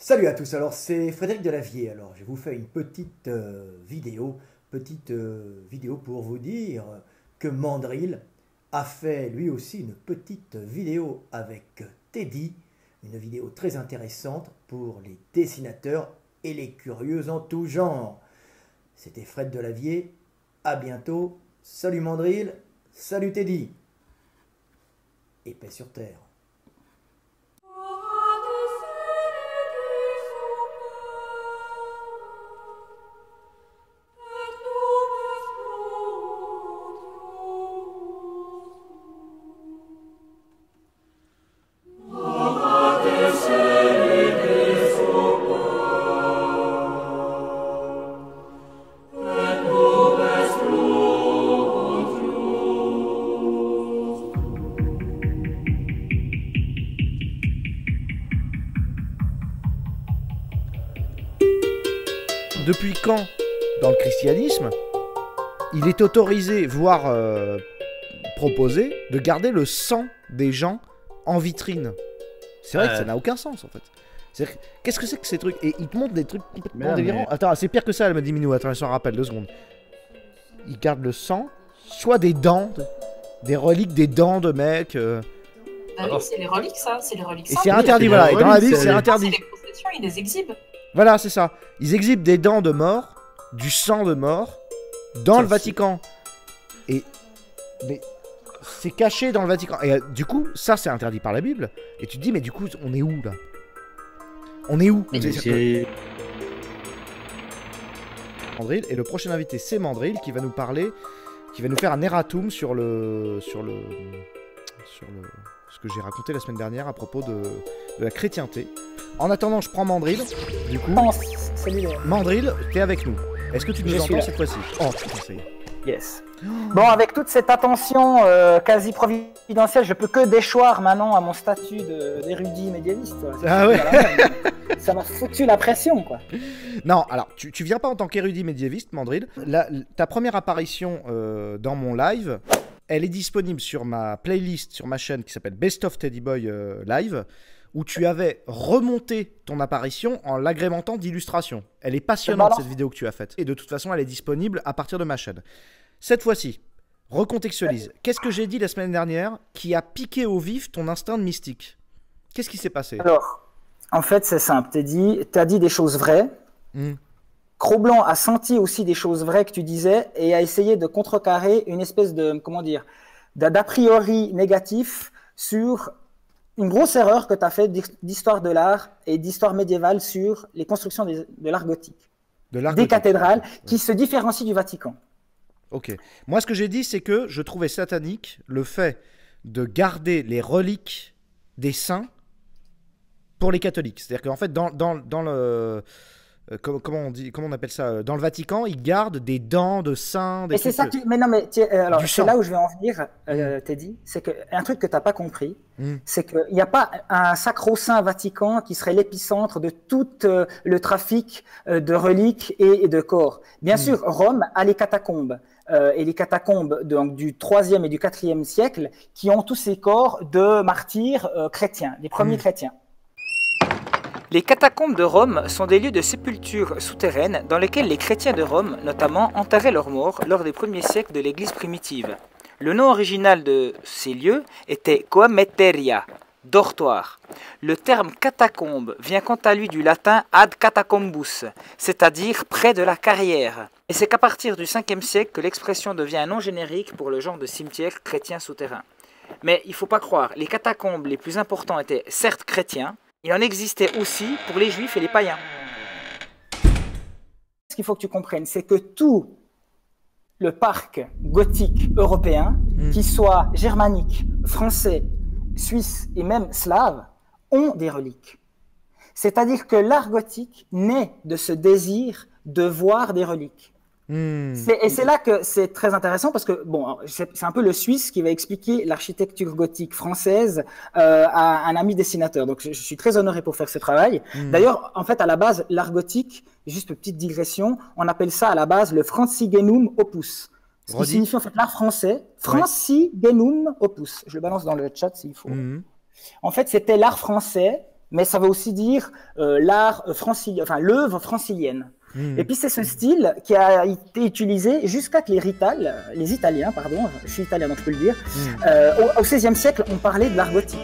Salut à tous, alors c'est Frédéric Delavier. Alors je vous fais une petite vidéo pour vous dire que Mandrill a fait lui aussi une petite vidéo avec Teddy, une vidéo très intéressante pour les dessinateurs et les curieux en tout genre. C'était Fred Delavier, à bientôt, salut Mandrill, salut Teddy, et paix sur terre. Depuis quand, dans le christianisme, il est autorisé, voire proposé, de garder le sang des gens en vitrine? C'est vrai que ça n'a aucun sens, en fait. Qu'est-ce que c'est que ces trucs? Et ils te montrent des trucs complètement délirants. Attends, c'est pire que ça, elle me dit Minou. Attends, je s'en rappelle, 2 secondes. Ils gardent le sang, soit des dents, des reliques des dents de mecs. Ah oui, c'est les reliques, ça. C'est les reliques. Et c'est interdit, voilà. Et dans la Bible, c'est interdit. Les processions, ils les exhibent. Voilà, c'est ça. Ils exhibent des dents de mort, du sang de mort, dans le Vatican. Et mais c'est caché dans le Vatican. Et du coup, ça, c'est interdit par la Bible. Et tu te dis, mais du coup, on est où, là? On est où? Mandrill. Et le prochain invité, c'est Mandrill, qui va nous parler, qui va nous faire un erratum sur ce que j'ai raconté la semaine dernière à propos de la chrétienté. En attendant, je prends Mandrill. Du coup, Mandrill, t'es avec nous. Est-ce que tu nous entends cette fois-ci? Oh, putain, ça y est. Yes. Bon, avec toute cette attention quasi providentielle, je peux que déchoir maintenant à mon statut d'érudit médiéviste. Ah ouais. Ça m'a foutu la pression, quoi. Non, alors, tu viens pas en tant qu'érudit médiéviste, Mandrill. Ta première apparition dans mon live, elle est disponible sur ma playlist, sur ma chaîne qui s'appelle Best of Teddy Boy Live, où tu avais remonté ton apparition en l'agrémentant d'illustrations. Elle est passionnante, cette vidéo que tu as faite. Et de toute façon, elle est disponible à partir de ma chaîne. Cette fois-ci, recontextualise. Qu'est-ce que j'ai dit la semaine dernière qui a piqué au vif ton instinct de mystique? Qu'est-ce qui s'est passé? Alors, en fait, c'est simple. T'as dit des choses vraies. Cro-Blanc a senti aussi des choses vraies que tu disais et a essayé de contrecarrer une espèce de, comment dire, d'a priori négatif sur une grosse erreur que tu as fait d'histoire de l'art et d'histoire médiévale sur les constructions de l'art gothique. Des cathédrales qui se différencient du Vatican. Ok. Moi, ce que j'ai dit, c'est que je trouvais satanique le fait de garder les reliques des saints pour les catholiques. C'est-à-dire qu'en fait, dans le... comment on appelle ça? Dans le Vatican, ils gardent des dents de saints. Et c'est ça que mais non, mais alors, c'est là où je vais en venir, Teddy. C'est qu'un truc que tu n'as pas compris, c'est qu'il n'y a pas un sacro-saint Vatican qui serait l'épicentre de tout le trafic de reliques et de corps. Bien sûr, Rome a les catacombes. Et les catacombes donc, du 3e et du 4e siècle qui ont tous ces corps de martyrs chrétiens, les premiers chrétiens. Les catacombes de Rome sont des lieux de sépulture souterraines dans lesquels les chrétiens de Rome, notamment, enterraient leurs morts lors des premiers siècles de l'Église primitive. Le nom original de ces lieux était coemeteria, dortoir. Le terme catacombe vient quant à lui du latin ad catacombus, c'est-à-dire près de la carrière. Et c'est qu'à partir du 5e siècle que l'expression devient un nom générique pour le genre de cimetière chrétien souterrain. Mais il ne faut pas croire, les catacombes les plus importants étaient certes chrétiens, il en existait aussi pour les juifs et les païens. Ce qu'il faut que tu comprennes, c'est que tout le parc gothique européen, qu'il soit germanique, français, suisse et même slave, ont des reliques. C'est-à-dire que l'art gothique naît de ce désir de voir des reliques. Et c'est là que c'est très intéressant parce que bon, c'est un peu le Suisse qui va expliquer l'architecture gothique française à un ami dessinateur. Donc je suis très honoré pour faire ce travail. D'ailleurs, en fait, à la base, l'art gothique, juste une petite digression, on appelle ça à la base le Francigenum opus. Ce qui signifie en fait l'art français, Francigenum opus. Je le balance dans le chat s'il faut. En fait, c'était l'art français mais ça veut aussi dire l'art francilien, enfin l'œuvre francilienne. Et puis c'est ce style qui a été utilisé jusqu'à que les Italiens, pardon, je suis italien donc je peux le dire, au XVIe siècle, on parlait de l'art gothique.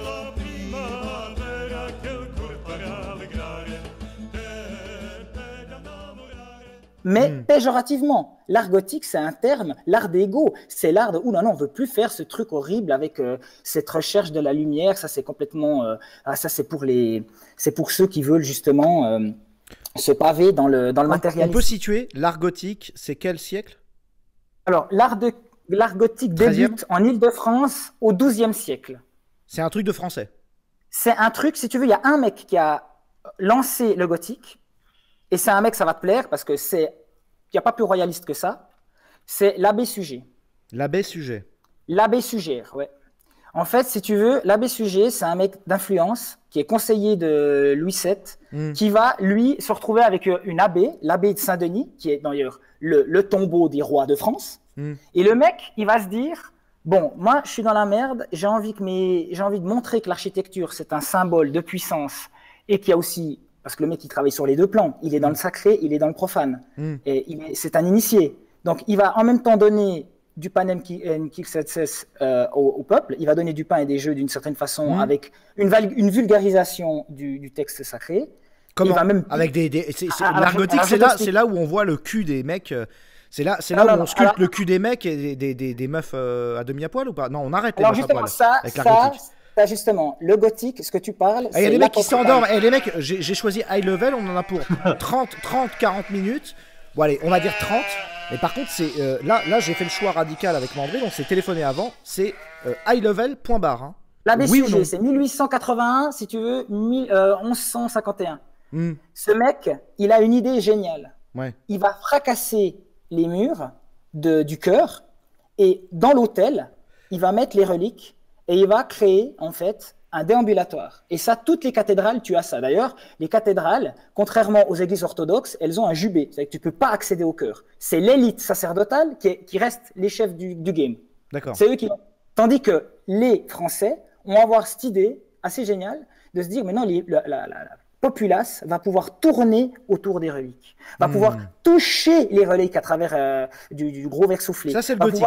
Mais péjorativement, l'art gothique, c'est un terme, l'art d'égo, c'est l'art de « non, on ne veut plus faire ce truc horrible avec cette recherche de la lumière, ça c'est complètement… ça c'est pour ceux qui veulent justement… se paver dans le matérialisme. On peut situer l'art gothique, c'est quel siècle? Alors, l'art gothique débute en Île-de-France au XIIe siècle. C'est un truc de français? C'est un truc, si tu veux, il y a un mec qui a lancé le gothique, et c'est un mec, ça va te plaire, parce que il n'y a pas plus royaliste que ça, c'est l'abbé Suger. L'abbé Suger. L'abbé Suger, ouais. En fait, si tu veux, l'abbé Suger, c'est un mec d'influence qui est conseiller de Louis VII, qui va, lui, se retrouver avec une abbé, l'abbé de Saint-Denis, qui est d'ailleurs le tombeau des rois de France. Et le mec, il va se dire, bon, moi, je suis dans la merde, j'ai envie de montrer que l'architecture, c'est un symbole de puissance, et qu'il y a aussi, parce que le mec, il travaille sur les deux plans, il est dans le sacré, il est dans le profane, et c'est un initié. Donc, il va en même temps donner du panem quixotes au peuple, il va donner du pain et des jeux d'une certaine façon avec une vulgarisation du texte sacré. Comment? Il va même… Avec l'art gothique, c'est là où on voit le cul des mecs. C'est là où on sculpte le cul des mecs et des meufs à demi à poil ou pas? Non, on arrête les meufs à poil avec l'art gothique. Ça, justement, le gothique, ce que tu parles… Il y a des mecs qui s'endorment. Les mecs, j'ai choisi high level, on en a pour 30-40 minutes. Bon allez, on va dire 30. Mais par contre, là j'ai fait le choix radical avec Mandrill, on s'est téléphoné avant, c'est high level, point barre. Hein. L'abbé Suger, c'est 1881, si tu veux, 1151. Ce mec, il a une idée géniale. Ouais. Il va fracasser les murs du chœur et dans l'autel, il va mettre les reliques et il va créer en fait un déambulatoire. Et ça, toutes les cathédrales, tu as ça. D'ailleurs, les cathédrales, contrairement aux églises orthodoxes, elles ont un jubé. C'est-à-dire que tu ne peux pas accéder au chœur. C'est l'élite sacerdotale qui reste les chefs du game. D'accord. C'est eux qui… Tandis que les Français vont avoir cette idée assez géniale de se dire, maintenant, la populace va pouvoir tourner autour des reliques, va pouvoir toucher les reliques à travers du gros verre soufflé. Ça, c'est le gothique.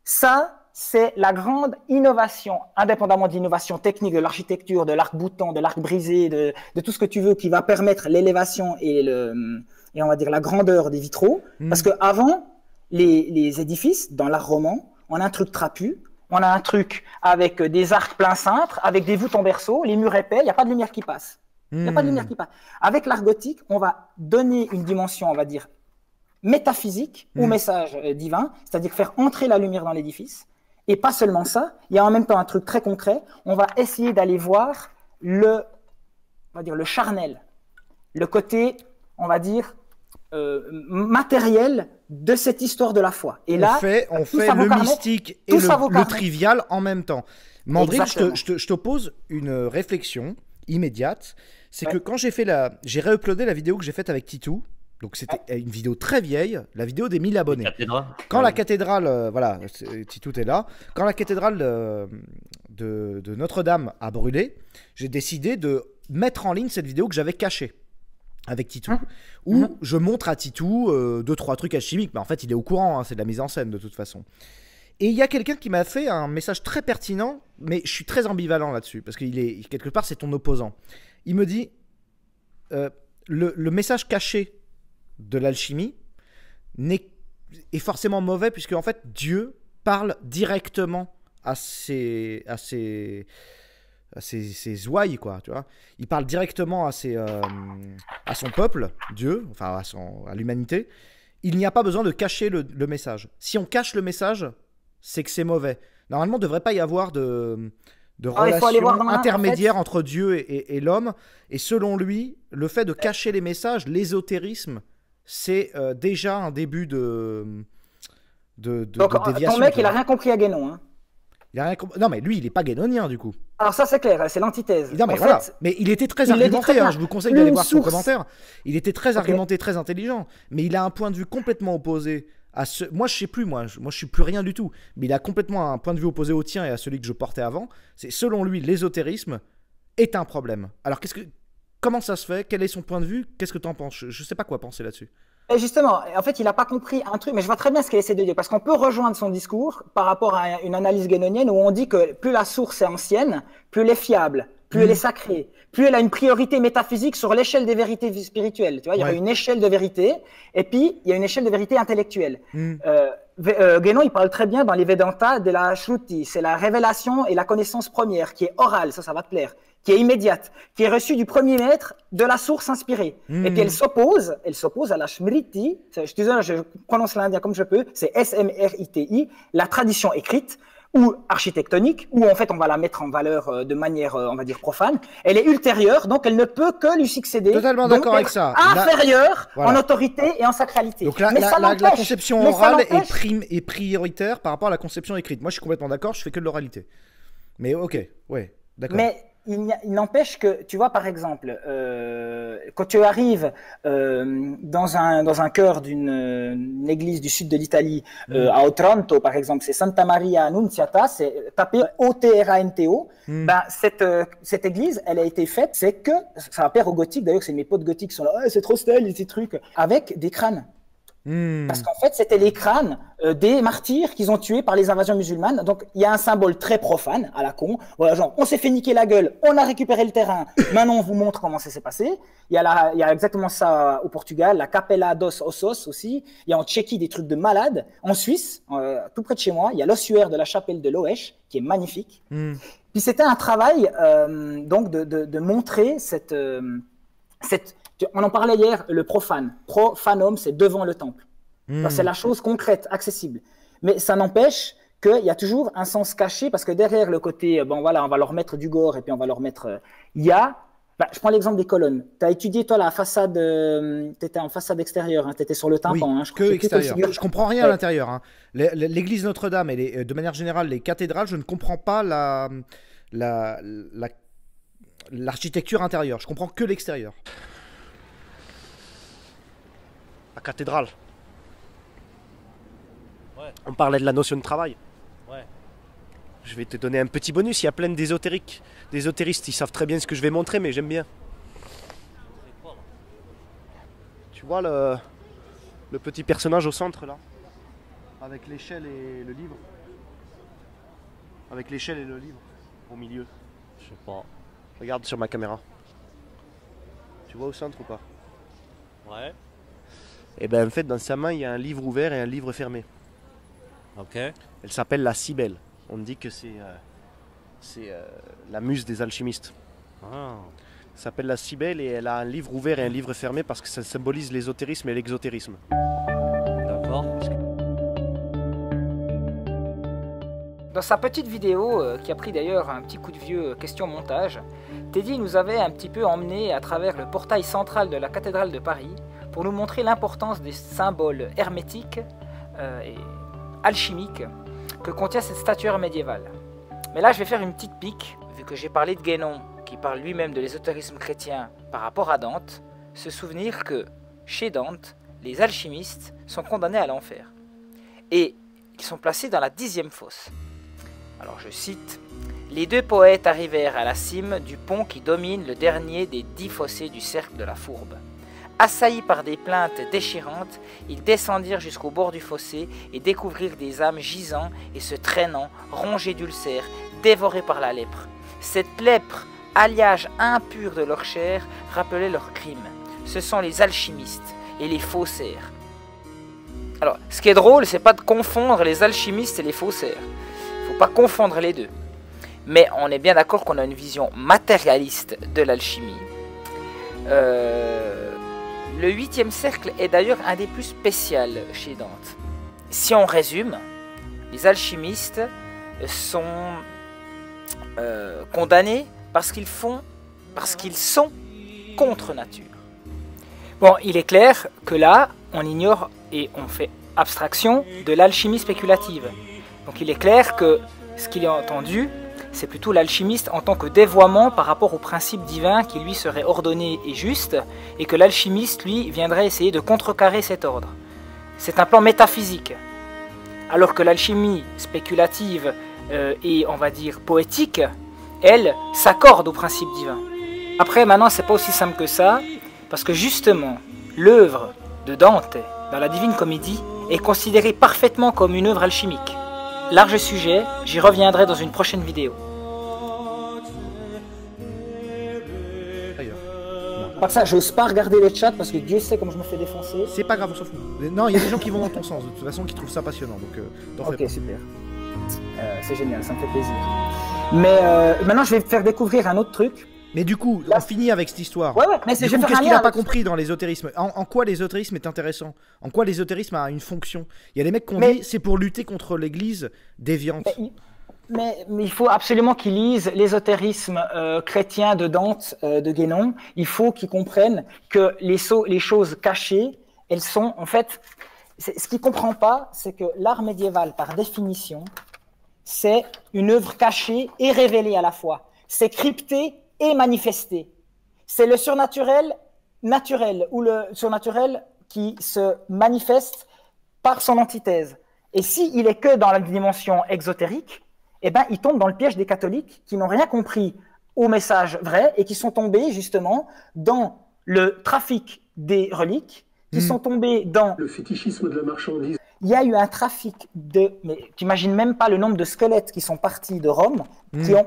Ça, c'est la grande innovation, indépendamment de l'innovation technique de l'architecture, de l'arc-boutant, de l'arc brisé, de tout ce que tu veux qui va permettre l'élévation et on va dire la grandeur des vitraux. Parce qu'avant, les édifices, dans l'art roman, on a un truc trapu, on a un truc avec des arcs plein cintre, avec des voûtes en berceau, les murs épais, il n'y a pas de lumière qui passe. Il n'y a pas de lumière qui passe. Avec l'art gothique, on va donner une dimension, on va dire, métaphysique au message divin, c'est-à-dire faire entrer la lumière dans l'édifice. Et pas seulement ça, il y a en même temps un truc très concret, on va essayer d'aller voir on va dire le charnel, le côté, on va dire, matériel de cette histoire de la foi. Et là, on fait le mystique et le trivial en même temps. Mandrill, je te pose une réflexion immédiate, c'est que quand j'ai réuploadé la vidéo que j'ai faite avec Titou. Donc c'était une vidéo très vieille, la vidéo des 1000 abonnés. Quand la cathédrale, voilà, tout est là. Quand la cathédrale de Notre-Dame a brûlé, j'ai décidé de mettre en ligne cette vidéo que j'avais cachée avec Titou, où je montre à Titou 2-3 trucs alchimiques, mais en fait il est au courant, hein, c'est de la mise en scène de toute façon. Et il y a quelqu'un qui m'a fait un message très pertinent, mais je suis très ambivalent là-dessus, parce qu'il est quelque part c'est ton opposant. Il me dit le message caché de l'alchimie est forcément mauvais, puisque en fait Dieu parle directement à ses ouailles, quoi, tu vois. Il parle directement à son peuple, Dieu, enfin à l'humanité. Il n'y a pas besoin de cacher le message. Si on cache le message, c'est que c'est mauvais. Normalement, il ne devrait pas y avoir de relation intermédiaire entre Dieu et l'homme. Et selon lui, le fait de cacher les messages, l'ésotérisme, c'est déjà un début de déviation. Ton mec, il a rien compris à Guénon. Hein. Non, mais lui, il n'est pas guénonien, du coup. Alors ça, c'est clair, c'est l'antithèse. Non, mais voilà. Mais il était très argumenté, je vous conseille d'aller voir son commentaire. Il était très argumenté, très intelligent. Mais il a un point de vue complètement opposé à ce… Moi, je sais plus, moi, je suis plus rien du tout. Mais il a complètement un point de vue opposé au tien et à celui que je portais avant. C'est selon lui, l'ésotérisme, est un problème. Alors, comment ça se fait? Quel est son point de vue? Qu'est-ce que tu en penses? Je ne sais pas quoi penser là-dessus. Et justement, en fait, il n'a pas compris un truc, mais je vois très bien ce qu'il essaie de dire, parce qu'on peut rejoindre son discours par rapport à une analyse guénonienne où on dit que plus la source est ancienne, plus elle est fiable, plus elle est sacrée, plus elle a une priorité métaphysique sur l'échelle des vérités spirituelles. Tu vois, il y a une échelle de vérité, et puis il y a une échelle de vérité intellectuelle. Guénon, il parle très bien dans les Vedanta de la Shruti, c'est la révélation et la connaissance première, qui est orale, ça va te plaire, qui est immédiate, qui est reçue du premier maître de la source inspirée. Et puis elle s'oppose à la Smriti, je prononce l'indien comme je peux, c'est S-M-R-I-T-I, la tradition écrite, ou architectonique, où en fait on va la mettre en valeur de manière, on va dire, profane. Elle est ultérieure, donc elle ne peut que lui succéder. Totalement d'accord avec ça. Inférieure en autorité et en sacralité. Donc la conception orale est prioritaire par rapport à la conception écrite. Moi je suis complètement d'accord, je fais que de l'oralité. Mais ok, ouais, d'accord. Mais il n'empêche que, tu vois, par exemple, quand tu arrives dans un cœur d'une église du sud de l'Italie, à Otranto, par exemple, c'est Santa Maria Annunziata, c'est tapé O-T-R-A-N-T-O. Ben, cette église, elle a été faite, c'est que, ça va plaire au gothique, d'ailleurs, c'est mes potes gothiques qui sont là, oh, c'est trop style, ces trucs, avec des crânes. Parce qu'en fait, c'était les crânes des martyrs qu'ils ont tués par les invasions musulmanes. Donc, il y a un symbole très profane, à la con. Voilà, genre, on s'est fait niquer la gueule, on a récupéré le terrain, maintenant on vous montre comment ça s'est passé. Il y a exactement ça au Portugal, la Capella dos Ossos aussi. Il y a en Tchéquie des trucs de malades. En Suisse, tout près de chez moi, il y a l'ossuaire de la chapelle de Loesch, qui est magnifique. Puis c'était un travail donc de montrer cette on en parlait hier, le profane. Profanum, c'est devant le temple. C'est la chose concrète, accessible. Mais ça n'empêche qu'il y a toujours un sens caché, parce que derrière le côté, bon voilà, on va leur mettre du gore et puis on va leur mettre. Il y a. Je prends l'exemple des colonnes. Tu as étudié, toi, la façade. Tu étais en façade extérieure, hein, tu étais sur le tympan. Oui, hein, que extérieur. Je comprends rien à l'intérieur. Hein. L'église Notre-Dame et de manière générale, les cathédrales, je ne comprends pas l'architecture intérieure. Je comprends que l'extérieur. La cathédrale. Ouais. On parlait de la notion de travail. Ouais. Je vais te donner un petit bonus. Il y a plein d'ésotériques. Des ésotéristes, ils savent très bien ce que je vais montrer, mais j'aime bien. Tu vois le petit personnage au centre là, avec l'échelle et le livre. Avec l'échelle et le livre au milieu. Je sais pas. Regarde sur ma caméra. Tu vois au centre ou pas? Ouais. Et bien en fait dans sa main il y a un livre ouvert et un livre fermé. Ok. Elle s'appelle la Cybèle. On dit que c'est la muse des alchimistes. Ah. Elle s'appelle la Cybèle et elle a un livre ouvert et un livre fermé parce que ça symbolise l'ésotérisme et l'exotérisme. D'accord. Dans sa petite vidéo, qui a pris d'ailleurs un petit coup de vieux question montage, Teddy nous avait un petit peu emmené à travers le portail central de la cathédrale de Paris pour nous montrer l'importance des symboles hermétiques et alchimiques que contient cette statuaire médiévale. Mais là, je vais faire une petite pique, vu que j'ai parlé de Guénon, qui parle lui-même de l'ésotérisme chrétien par rapport à Dante, se souvenir que, chez Dante, les alchimistes sont condamnés à l'enfer. Et ils sont placés dans la 10e fosse. Alors je cite, « Les deux poètes arrivèrent à la cime du pont qui domine le dernier des 10 fossés du cercle de la Fourbe. Assaillis par des plaintes déchirantes, ils descendirent jusqu'au bord du fossé et découvrirent des âmes gisant et se traînant, rongées d'ulcères, dévorées par la lèpre. Cette lèpre, alliage impur de leur chair, rappelait leurs crimes. Ce sont les alchimistes et les faussaires. » Alors, ce qui est drôle, c'est pas de confondre les alchimistes et les faussaires. Il faut pas confondre les deux. Mais on est bien d'accord qu'on a une vision matérialiste de l'alchimie. Le 8e cercle est d'ailleurs un des plus spéciaux chez Dante. Si on résume, les alchimistes sont condamnés parce qu'ils sont contre nature. Bon, il est clair que là, on ignore et on fait abstraction de l'alchimie spéculative. Donc il est clair que ce qu'il a entendu, c'est plutôt l'alchimiste en tant que dévoiement par rapport au principe divin qui lui serait ordonné et juste, et que l'alchimiste, lui, viendrait essayer de contrecarrer cet ordre. C'est un plan métaphysique. Alors que l'alchimie spéculative et, on va dire, poétique, elle, s'accorde au principe divin. Après, maintenant, c'est pas aussi simple que ça, parce que justement, l'œuvre de Dante, dans la Divine Comédie, est considérée parfaitement comme une œuvre alchimique. Large sujet, j'y reviendrai dans une prochaine vidéo. Par ça, j'ose pas regarder le chat parce que Dieu sait comme je me fais défoncer. C'est pas grave, on s'en fout. Non, il y a des gens qui vont dans ton sens, de toute façon, qui trouvent ça passionnant, donc t'en fais pas. Ok, super. C'est génial, ça me fait plaisir. Mais maintenant, je vais te faire découvrir un autre truc. Mais du coup, on finit avec cette histoire. Ouais, mais du coup, qu'est-ce qu'il n'a pas compris dans l'ésotérisme? En quoi l'ésotérisme est intéressant? En quoi l'ésotérisme a une fonction? Il y a des mecs qui ont dit c'est pour lutter contre l'église déviante. Mais il faut absolument qu'ils lisent l'ésotérisme chrétien de Dante, de Guénon. Il faut qu'ils comprennent que les choses cachées, elles sont en fait... Ce qu'il ne comprend pas, c'est que l'art médiéval, par définition, c'est une œuvre cachée et révélée à la fois. C'est crypté et manifesté. C'est le surnaturel naturel ou le surnaturel qui se manifeste par son antithèse. Et s'il est que dans la dimension exotérique, eh ben, il tombe dans le piège des catholiques qui n'ont rien compris au message vrai et qui sont tombés justement dans le trafic des reliques, qui sont tombés dans le fétichisme de la marchandise. Il y a eu un trafic mais tu n'imagines même pas le nombre de squelettes qui sont partis de Rome, qui ont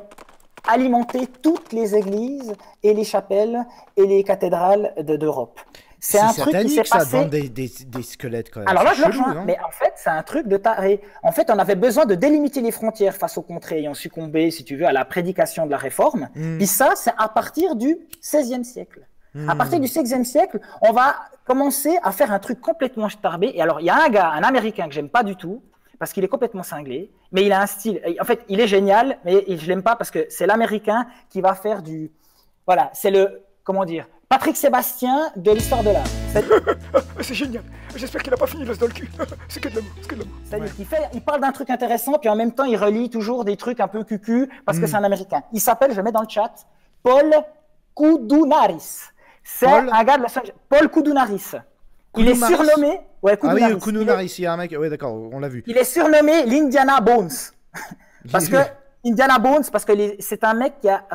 alimenté toutes les églises et les chapelles et les cathédrales d'Europe. C'est un truc qui s'est passé. Vendre des squelettes quand même. Alors là, je le rejoins, mais en fait, c'est un truc de taré. En fait, on avait besoin de délimiter les frontières face aux contrées ayant succombé, si tu veux, à la prédication de la Réforme. Puis ça, c'est à partir du XVIe siècle. À partir du XVIe siècle, on va commencer à faire un truc complètement starbé. Et alors, il y a un gars, un Américain que j'aime pas du tout, parce qu'il est complètement cinglé, mais il a un style. En fait, il est génial, mais je l'aime pas parce que c'est l'Américain qui va faire du. Voilà, c'est le. Comment dire? Patrick Sébastien de l'histoire de l'art. C'est génial. J'espère qu'il n'a pas fini l'os dans le cul. C'est que de l'amour. C'est que de l'amour. C'est-à-dire qu'il parle d'un truc intéressant, puis en même temps, il relie toujours des trucs un peu cucu, parce que c'est un Américain. Il s'appelle, je mets dans le chat, Paul Koudounaris. C'est un gars de Los Angeles. Paul Koudounaris. Il est surnommé. Ouais, Koudounaris. Ah oui, Koudounaris, il y a un mec. Ouais, d'accord, on l'a vu. Il est surnommé l'Indiana Bones. Parce que. Indiana Bones, parce que c'est un mec qui a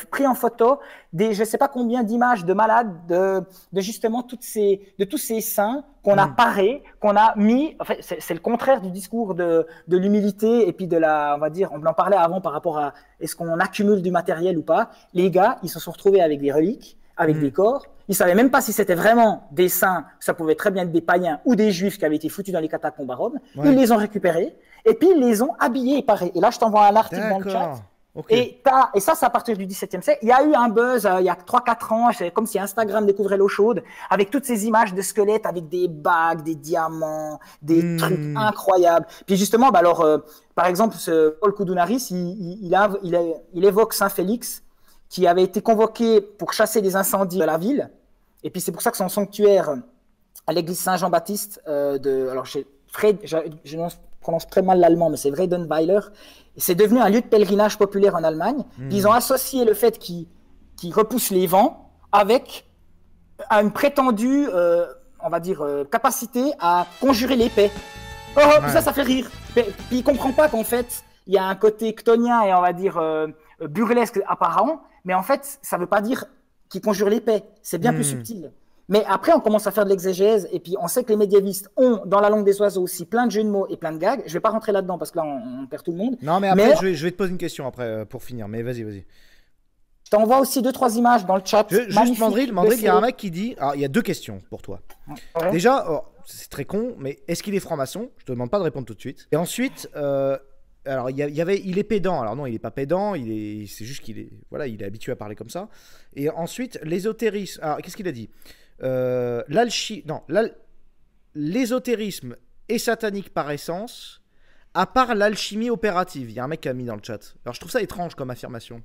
pris en photo je ne sais pas combien d'images de malades, de justement tous ces saints qu'on a parés, qu'on a mis. En fait, c'est le contraire du discours de l'humilité et puis de la, on va dire, on en parlait avant par rapport à est-ce qu'on accumule du matériel ou pas. Les gars, ils se sont retrouvés avec des reliques, avec des corps. Ils savaient même pas si c'était vraiment des saints, ça pouvait très bien être des païens ou des juifs qui avaient été foutus dans les catacombes à Rome. Ouais. Ils les ont récupérés et puis ils les ont habillés et parés. Et là, je t'envoie un article dans le chat. Okay. Et ça, c'est à partir du XVIIe siècle. Il y a eu un buzz il y a 3-4 ans, c'est comme si Instagram découvrait l'eau chaude, avec toutes ces images de squelettes, avec des bagues, des diamants, des trucs incroyables. Puis justement, par exemple, ce Paul Koudounaris, il évoque Saint Félix, qui avait été convoqué pour chasser des incendies de la ville. Et puis c'est pour ça que son sanctuaire à l'église Saint-Jean-Baptiste je prononce très mal l'allemand, mais c'est Vredenweiler. C'est devenu un lieu de pèlerinage populaire en Allemagne. Ils ont associé le fait qu'il repousse les vents avec une prétendue, on va dire, capacité à conjurer l'épée. Ça fait rire. Puis il comprend pas qu'en fait, il y a un côté chtonien et on va dire burlesque apparent, mais en fait, ça veut pas dire qu'il conjure l'épée. C'est bien plus subtil. Mais après, on commence à faire de l'exégèse, et puis on sait que les médiévistes ont, dans la langue des oiseaux aussi, plein de jeux de mots et plein de gags. Je vais pas rentrer là-dedans, parce que là, on perd tout le monde. Non, mais après, je vais te poser une question après, pour finir, mais vas-y. Je t'envoie aussi 2-3 images dans le chat. Juste, Mandrill, il y a un mec qui dit... Alors, il y a 2 questions pour toi. Ouais. Déjà, c'est très con, mais est-ce qu'il est franc-maçon? Je te demande pas de répondre tout de suite. Et ensuite... alors, il est pédant. Alors non, il est pas pédant. C'est juste qu'il est, voilà, il est habitué à parler comme ça. Et ensuite, l'ésotérisme. Alors, qu'est-ce qu'il a dit? L'ésotérisme est satanique par essence, à part l'alchimie opérative. Il y a un mec qui a mis dans le chat. Alors, je trouve ça étrange comme affirmation.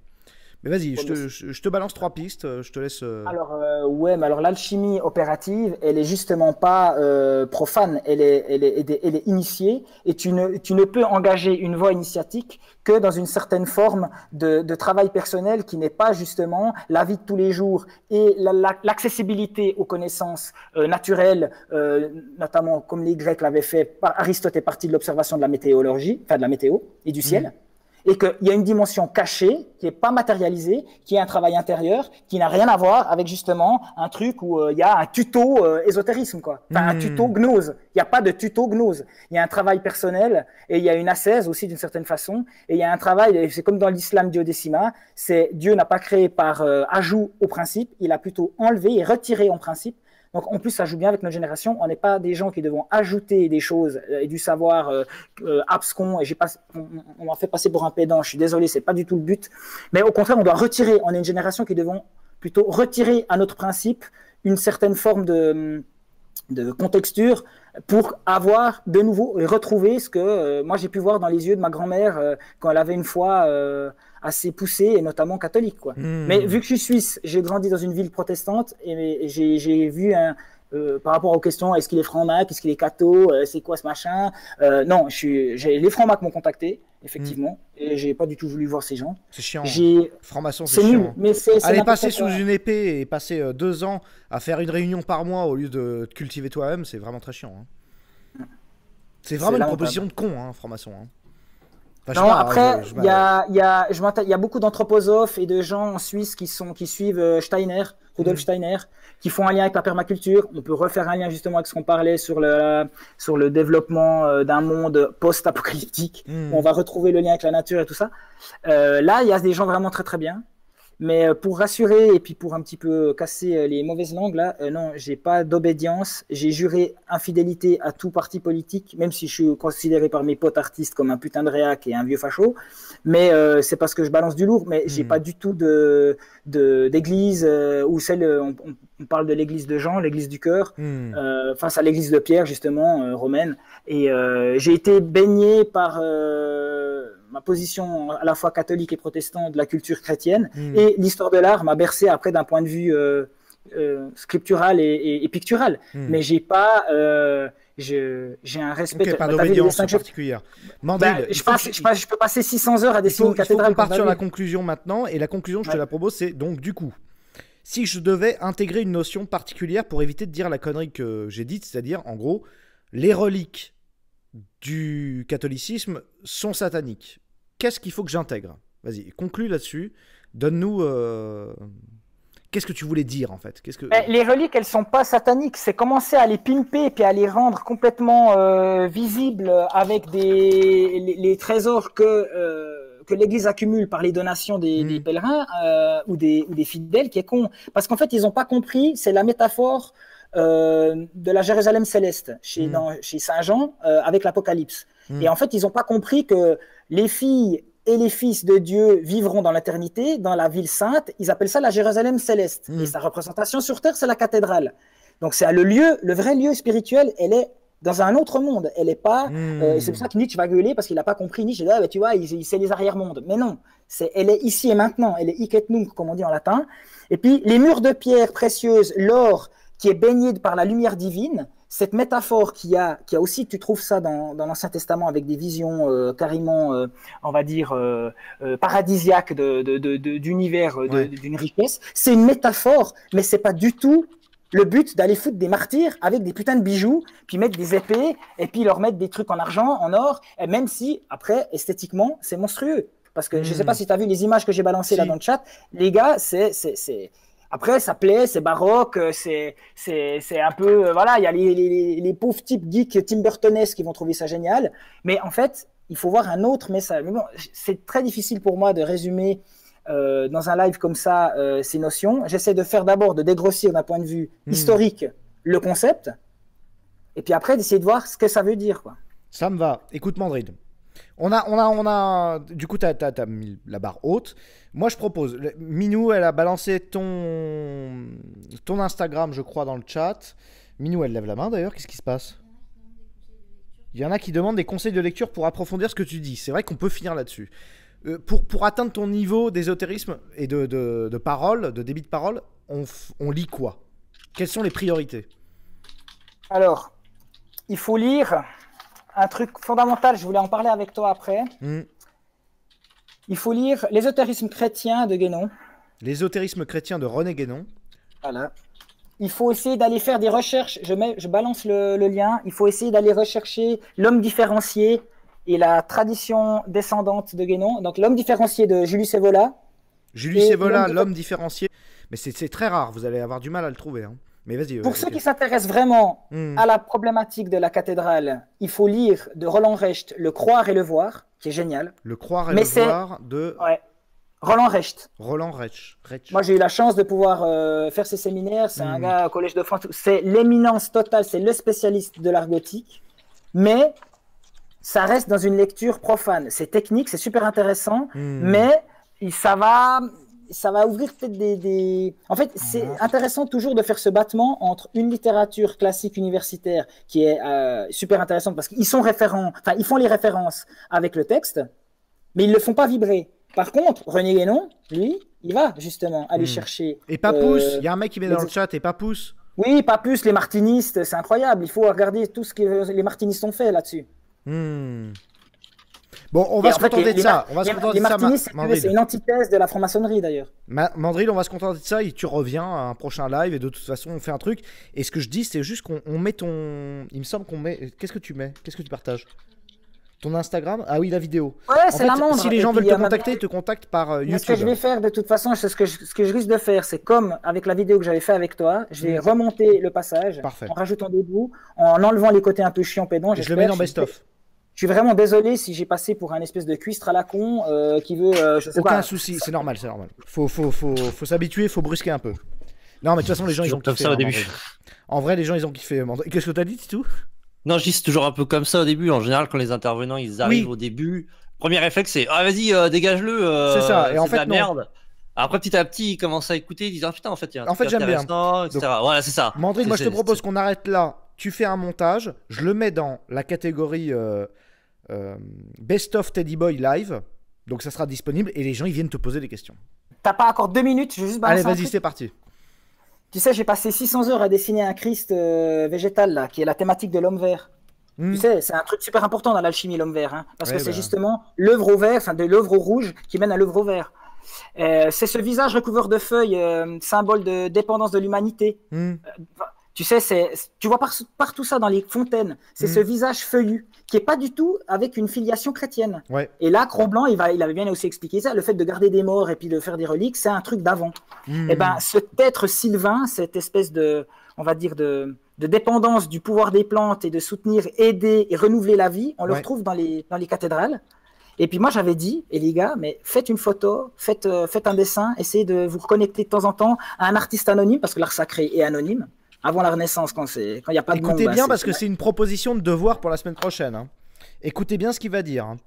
Mais vas-y, je te balance 3 pistes, je te laisse... Alors, mais alors l'alchimie opérative, elle est justement pas profane, elle est initiée, et tu ne peux engager une voie initiatique que dans une certaine forme de travail personnel qui n'est pas justement la vie de tous les jours et l'accessibilité aux connaissances naturelles, notamment comme les Grecs l'avaient fait. Aristote est parti de l'observation de la météorologie, enfin de la météo et du ciel. et qu'il y a une dimension cachée qui n'est pas matérialisée, qui est un travail intérieur, qui n'a rien à voir avec justement un truc où il y a un tuto ésotérisme, quoi. Enfin, un tuto gnose. Il n'y a pas de tuto gnose. Il y a un travail personnel et il y a une ascèse aussi d'une certaine façon. Et il y a un travail, c'est comme dans l'islam duodécima, c'est Dieu n'a pas créé par ajout au principe, il a plutôt enlevé et retiré en principe. Donc, en plus, ça joue bien avec notre génération. On n'est pas des gens qui devons ajouter des choses et du savoir abscon. Et on m'a fait passer pour un pédant. Je suis désolé, c'est pas du tout le but. Mais au contraire, on doit retirer. On est une génération qui devons plutôt retirer à notre principe une certaine forme de contexture pour avoir de nouveau et retrouver ce que moi j'ai pu voir dans les yeux de ma grand-mère quand elle avait une foi assez poussée et notamment catholique, quoi. Mais vu que je suis suisse, j'ai grandi dans une ville protestante et j'ai vu par rapport aux questions, est-ce qu'il est franc-mac, est-ce qu'il est catho, c'est quoi ce machin, non, les francs-mac m'ont contacté effectivement et j'ai pas du tout voulu voir ces gens. C'est chiant. Franc-maçon, c'est nul, chiant. mais c'est aller passer sous une épée et passer 2 ans à faire une réunion par mois au lieu de te cultiver toi-même, c'est vraiment très chiant, hein. C'est vraiment une proposition de con, hein, franc-maçon, hein. Enfin, non, après, il y a beaucoup d'anthroposophes et de gens en Suisse qui suivent Steiner, Rudolf Steiner, qui font un lien avec la permaculture. On peut refaire un lien justement avec ce qu'on parlait sur le développement d'un monde post-apocalyptique, où on va retrouver le lien avec la nature et tout ça. Là, il y a des gens vraiment très très bien. Mais pour rassurer et puis pour un petit peu casser les mauvaises langues, là, non, j'ai pas d'obédience. J'ai juré infidélité à tout parti politique, même si je suis considéré par mes potes artistes comme un putain de réac et un vieux facho. Mais c'est parce que je balance du lourd. Mais j'ai pas du tout d'église ou on parle de l'église de Jean, l'église du cœur, face à l'église de Pierre justement romaine. Et j'ai été baigné par ma position à la fois catholique et protestante de la culture chrétienne et l'histoire de l'art m'a bercé après d'un point de vue scriptural et pictural. Mais j'ai pas j'ai un respect. Pas d'obédience particulière. Mandrill, je peux passer 600 heures à dessiner une cathédrale. Il faut qu'on parte sur la conclusion maintenant, et la conclusion, je te la propose, c'est donc du coup, si je devais intégrer une notion particulière pour éviter de dire la connerie que j'ai dite, c'est-à-dire, en gros, les reliques du catholicisme sont sataniques. Qu'est-ce qu'il faut que j'intègre? Vas-y, conclue là-dessus. Donne-nous... Qu'est-ce que tu voulais dire, en fait? Les reliques, elles sont pas sataniques. C'est commencer à les pimper et puis à les rendre complètement visibles avec les trésors que l'Église accumule par les donations des pèlerins ou des fidèles, qui est con. Parce qu'en fait, ils n'ont pas compris, c'est la métaphore de la Jérusalem céleste chez Saint Jean avec l'Apocalypse. Et en fait, ils n'ont pas compris que les filles et les fils de Dieu vivront dans l'éternité, dans la ville sainte. Ils appellent ça la Jérusalem céleste. Et sa représentation sur terre, c'est la cathédrale. Donc c'est le vrai lieu spirituel, elle est dans un autre monde. Elle n'est pas. C'est pour ça que Nietzsche va gueuler parce qu'il n'a pas compris. Nietzsche, tu vois, c'est les arrière-mondes. Mais non, elle est ici et maintenant. Elle est hic et nunc, comme on dit en latin. Et puis les murs de pierre précieuse, l'or qui est baigné par la lumière divine. Cette métaphore qui a aussi, tu trouves ça dans l'Ancien Testament avec des visions carrément, on va dire, paradisiaques d'univers, d'une richesse. C'est une métaphore, mais c'est pas du tout le but d'aller foutre des martyrs avec des putains de bijoux, puis mettre des épées, et puis leur mettre des trucs en argent, en or, et même si, après, esthétiquement, c'est monstrueux. Parce que je sais pas si tu as vu les images que j'ai balancées là dans le chat, les gars, après, ça plaît, c'est baroque, c'est un peu... voilà, il y a les pauvres types geeks Tim Burtonesques qui vont trouver ça génial. Mais en fait, il faut voir un autre message. Mais bon, c'est très difficile pour moi de résumer dans un live comme ça ces notions. J'essaie de faire d'abord, de dégrossir d'un point de vue historique le concept. Et puis après, d'essayer de voir ce que ça veut dire, quoi. Ça me va. Écoute, Mandrill. Du coup, t'as mis la barre haute. Moi, je propose. Minou, elle a balancé ton Instagram, je crois, dans le chat. Minou, elle lève la main d'ailleurs. Qu'est-ce qui se passe? Il y en a qui demandent des conseils de lecture pour approfondir ce que tu dis. C'est vrai qu'on peut finir là-dessus. Pour atteindre ton niveau d'ésotérisme et de parole, de débit de parole, on lit quoi? Quelles sont les priorités? Alors, il faut lire... Un truc fondamental, je voulais en parler avec toi après. Il faut lire L'ésotérisme chrétien de Guénon. L'ésotérisme chrétien de René Guénon. Voilà. Il faut essayer d'aller faire des recherches. Je balance le lien. Il faut essayer d'aller rechercher l'homme différencié et la tradition descendante de Guénon. Donc l'homme différencié de Julius Evola. Julius Evola, l'homme différencié. Mais c'est très rare, vous allez avoir du mal à le trouver. Hein. Mais vas-y. Pour ceux qui s'intéressent vraiment à la problématique de la cathédrale, il faut lire de Roland Recht Le Croire et le Voir, qui est génial. Le Croire et le Voir de... Ouais. Roland Recht. Roland Recht. Moi, j'ai eu la chance de pouvoir faire ces séminaires. C'est un gars au Collège de France. C'est l'éminence totale, c'est le spécialiste de l'art gothique. Mais ça reste dans une lecture profane. C'est technique, c'est super intéressant, mais ça va ouvrir peut-être des... En fait, c'est intéressant toujours de faire ce battement entre une littérature classique universitaire qui est super intéressante parce qu'ils sont référents, enfin, ils font les références avec le texte, mais ils ne le font pas vibrer. Par contre, René Guénon, lui, il va justement aller chercher... Et Papousse, il y a un mec qui met dans le chat, et Papousse. Oui, Papousse, les martinistes, c'est incroyable. Il faut regarder tout ce que les martinistes ont fait là-dessus. Bon, on va se contenter de ça. Les martinistes, c'est une antithèse de la franc-maçonnerie d'ailleurs. Mandril, on va se contenter de ça et tu reviens à un prochain live et de toute façon on fait un truc. Et ce que je dis, c'est juste qu'on met ton... Il me semble qu'on met... Qu'est-ce que tu mets? Qu'est-ce que tu partages? Ton Instagram? Ah oui, la vidéo. Ouais, c'est la montre. Si les gens veulent te contacter, ils te contactent par YouTube. Ce que je vais faire de toute façon, ce que je risque de faire, c'est comme avec la vidéo que j'avais fait avec toi, je vais remonter le passage en rajoutant des bouts, en enlevant les côtés un peu chiants pédants. Je le mets dans best-of. Je suis vraiment désolé si j'ai passé pour un espèce de cuistre à la con qui veut. Aucun souci, c'est normal, c'est normal. Faut s'habituer, faut brusquer un peu. Non, mais de toute façon, les gens ils ont kiffé. Comme ça au début. En vrai, les gens ils ont kiffé. Qu'est-ce que t'as dit, Titou? Non, je dis c'est toujours un peu comme ça au début. En général, quand les intervenants ils arrivent au début, premier réflexe c'est ah vas-y dégage-le. C'est ça. Et en fait de la merde. Après petit à petit, ils commencent à écouter, ils disent ah putain en fait il y a un truc j'aime bien. Etc. Voilà c'est ça. Mandril, moi je te propose qu'on arrête là. Tu fais un montage, je le mets dans la catégorie Best of Teddy Boy Live. Donc ça sera disponible et les gens ils viennent te poser des questions. T'as pas encore 2 minutes, je vais juste balancer. Allez vas-y c'est parti. Tu sais, j'ai passé 600 heures à dessiner un Christ végétal, là, qui est la thématique de l'homme vert. Tu sais, c'est un truc super important dans l'alchimie, l'homme vert. Hein, parce que c'est justement l'œuvre au vert, enfin de l'œuvre au rouge qui mène à l'œuvre au vert. C'est ce visage recouvert de feuilles, symbole de dépendance de l'humanité. Tu sais, tu vois partout ça dans les fontaines. C'est ce visage feuillu qui n'est pas du tout avec une filiation chrétienne. Ouais. Et là, Cro-Blanc, il avait bien aussi expliqué ça. Le fait de garder des morts et puis de faire des reliques, c'est un truc d'avant. Et ben, cet être sylvain, cette espèce de, on va dire, de dépendance du pouvoir des plantes et de soutenir, aider et renouveler la vie, on le retrouve dans les cathédrales. Et puis moi, j'avais dit, et les gars, mais faites une photo, faites un dessin, essayez de vous reconnecter de temps en temps à un artiste anonyme, parce que l'art sacré est anonyme. Avant la Renaissance, quand il n'y a pas de monde. Écoutez bien, parce que c'est une proposition de devoir pour la semaine prochaine. Hein. Écoutez bien ce qu'il va dire. Hein.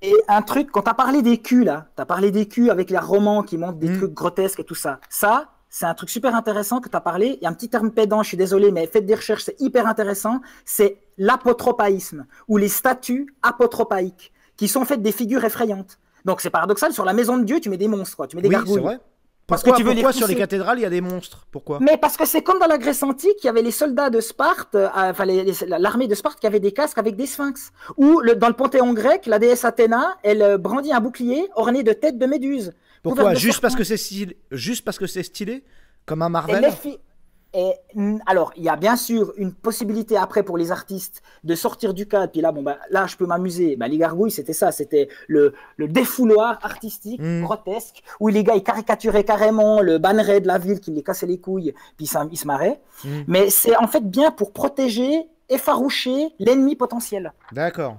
Et un truc, quand tu as parlé des culs, là, tu as parlé des culs avec les romans qui montrent des trucs grotesques et tout ça. Ça, c'est un truc super intéressant que tu as parlé. Il y a un petit terme pédant, je suis désolé, mais faites des recherches, c'est hyper intéressant. C'est l'apotropaïsme, ou les statues apotropaïques, qui sont faites des figures effrayantes. Donc c'est paradoxal, sur la maison de Dieu, tu mets des monstres, quoi. Tu mets des gargouilles. C'est vrai. Pourquoi sur les cathédrales, il y a des monstres? Pourquoi? Mais parce que c'est comme dans la Grèce antique, il y avait les soldats de Sparte, l'armée de Sparte qui avait des casques avec des sphinx. Ou dans le panthéon grec, la déesse Athéna, elle brandit un bouclier orné de têtes de méduses. Pourquoi? Juste parce que c'est stylé? Comme un Marvel? Alors, il y a bien sûr une possibilité après pour les artistes de sortir du cadre. Puis là, là, je peux m'amuser. Les gargouilles, c'était ça. C'était le défouloir artistique, grotesque, où les gars, ils caricaturaient carrément le banneret de la ville qui les cassait les couilles, puis ils se marraient. Mais c'est en fait bien pour protéger, effaroucher l'ennemi potentiel. D'accord.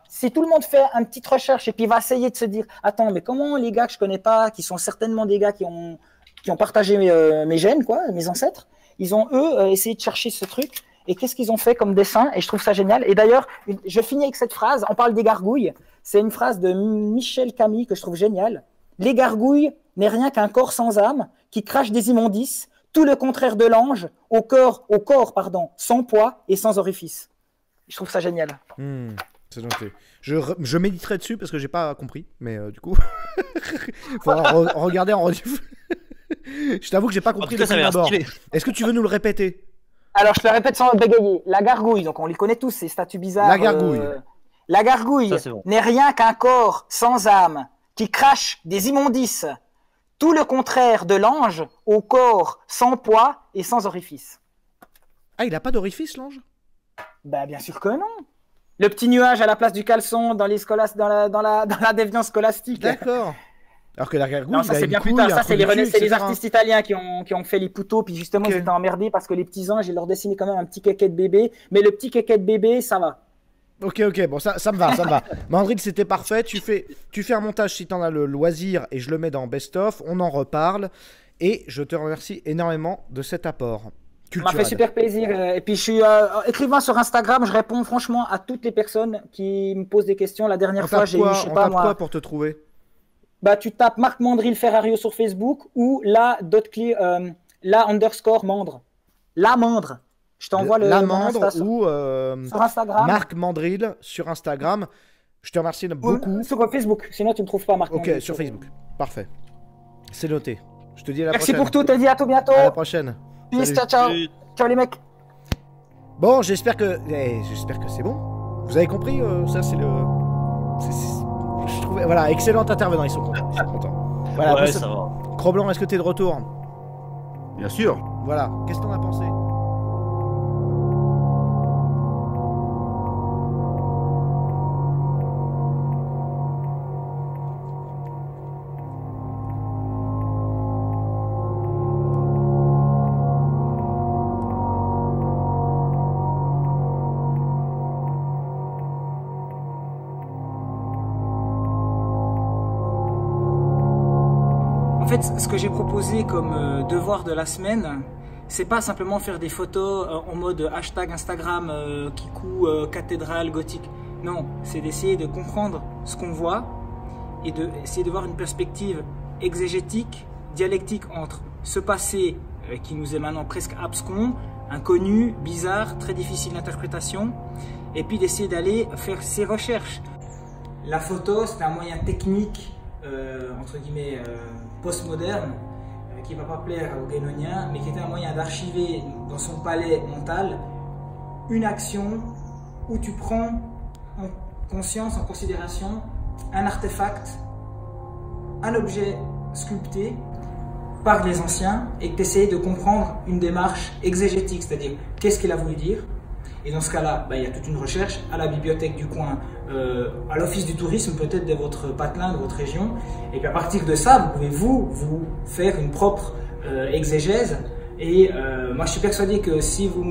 Si tout le monde fait une petite recherche et puis va essayer de se dire « Attends, mais comment les gars que je connais pas, qui sont certainement des gars qui ont partagé mes gènes, quoi, mes ancêtres, ils ont, eux, essayé de chercher ce truc. Et qu'est-ce qu'ils ont fait comme dessin? Et je trouve ça génial. Et d'ailleurs, je finis avec cette phrase. On parle des gargouilles. C'est une phrase de Michel Camille que je trouve géniale. Les gargouilles n'est rien qu'un corps sans âme qui crache des immondices, tout le contraire de l'ange, au corps, sans poids et sans orifice. Je trouve ça génial. C'est noté. Je méditerai dessus parce que j'ai pas compris. Mais du coup, faudra regarder en rediff. Je t'avoue que j'ai pas compris le prime abord. Est-ce que tu veux nous le répéter? Alors, je le répète sans bégayer. La gargouille, donc on les connaît tous, ces statues bizarres. La gargouille. La gargouille n'est rien qu'un corps sans âme qui crache des immondices. Tout le contraire de l'ange au corps sans poids et sans orifice. Ah, il a pas d'orifice, l'ange? Bien sûr que non. Le petit nuage à la place du caleçon dans la déviance scolastique. D'accord. Alors que la gargouille, non, ça c'est bien plus tard. Ça c'est les artistes italiens qui ont fait les poutos. Puis justement, ils étaient emmerdés parce que les petits anges, ils leur dessinaient quand même un petit kéké de bébé. Mais le petit kéké de bébé, ça va. Ok, bon, ça me va. Mandrill, c'était parfait. Tu fais un montage si t'en as le loisir et je le mets dans Best of. On en reparle. Et je te remercie énormément de cet apport. Ça m'a fait super plaisir. Et puis, je suis écrivant sur Instagram. Je réponds franchement à toutes les personnes qui me posent des questions. La dernière fois, j'ai eu, je sais pas moi. Quoi pour te trouver? Bah, tu tapes Marc Mandrill Ferrario sur Facebook ou la underscore Mandre. La Mandre. Je t'envoie le. La Mandre ou sur Instagram. Marc Mandrill sur Instagram. Je te remercie beaucoup. Ou sur Facebook. Sinon, tu ne me trouves pas Marc Mandrill. Ok, sur Facebook. Parfait. C'est noté. Je te dis à la prochaine. Merci pour tout, Teddy. À tout bientôt. À la prochaine. Peace, ciao. Ciao les mecs. Bon, j'espère que c'est bon. Vous avez compris ça, c'est le. Je trouvais, voilà, excellent intervenant, ils sont contents. Voilà, ouais, ça va. Cro-Blanc, est-ce que t'es de retour? Bien sûr. Voilà, qu'est-ce que t'en as pensé? En fait, ce que j'ai proposé comme devoir de la semaine, c'est pas simplement faire des photos en mode hashtag Instagram Kikou cathédrale gothique. Non, c'est d'essayer de comprendre ce qu'on voit et d'essayer de voir une perspective exégétique, dialectique entre ce passé qui nous est maintenant presque abscon, inconnu, bizarre, très difficile d'interprétation, et puis d'essayer d'aller faire ses recherches. La photo, c'est un moyen technique, entre guillemets, postmoderne, qui ne va pas plaire aux guénoniens, mais qui est un moyen d'archiver dans son palais mental une action où tu prends en conscience, en considération, un artefact, un objet sculpté par les anciens et que tu essaies de comprendre une démarche exégétique, c'est-à-dire qu'est-ce qu'il a voulu dire. Et dans ce cas-là, il y a toute une recherche à la bibliothèque du coin, à l'office du tourisme peut-être de votre patelin, de votre région. Et puis à partir de ça, vous pouvez vous faire une propre exégèse. Et moi, je suis persuadé que si vous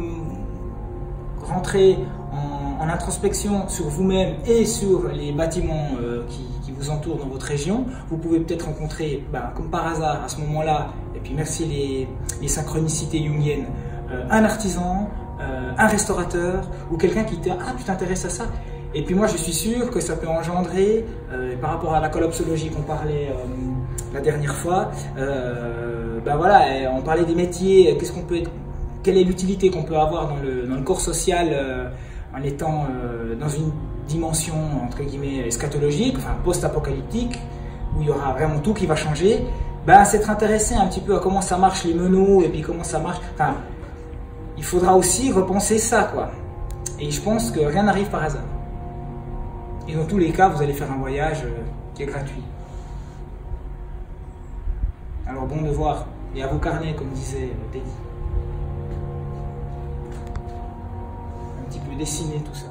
rentrez en introspection sur vous-même et sur les bâtiments qui vous entourent dans votre région, vous pouvez peut-être rencontrer, comme par hasard à ce moment-là, et puis merci les synchronicités jungiennes, un artisan, un restaurateur ou quelqu'un qui dit « Ah, tu t'intéresses à ça ?» Et puis moi, je suis sûr que ça peut engendrer, par rapport à la collapsologie qu'on parlait la dernière fois, voilà, on parlait des métiers, quelle est l'utilité qu'on peut avoir dans le corps social en étant dans une dimension, entre guillemets, eschatologique, enfin post-apocalyptique, où il y aura vraiment tout qui va changer, s'être intéressé un petit peu à comment ça marche les meneaux et puis comment ça marche... Enfin, il faudra aussi repenser ça, quoi. Et je pense que rien n'arrive par hasard. Et dans tous les cas, vous allez faire un voyage qui est gratuit. Alors bon devoir, et à vos carnets, comme disait Teddy. Un petit peu dessiner tout ça.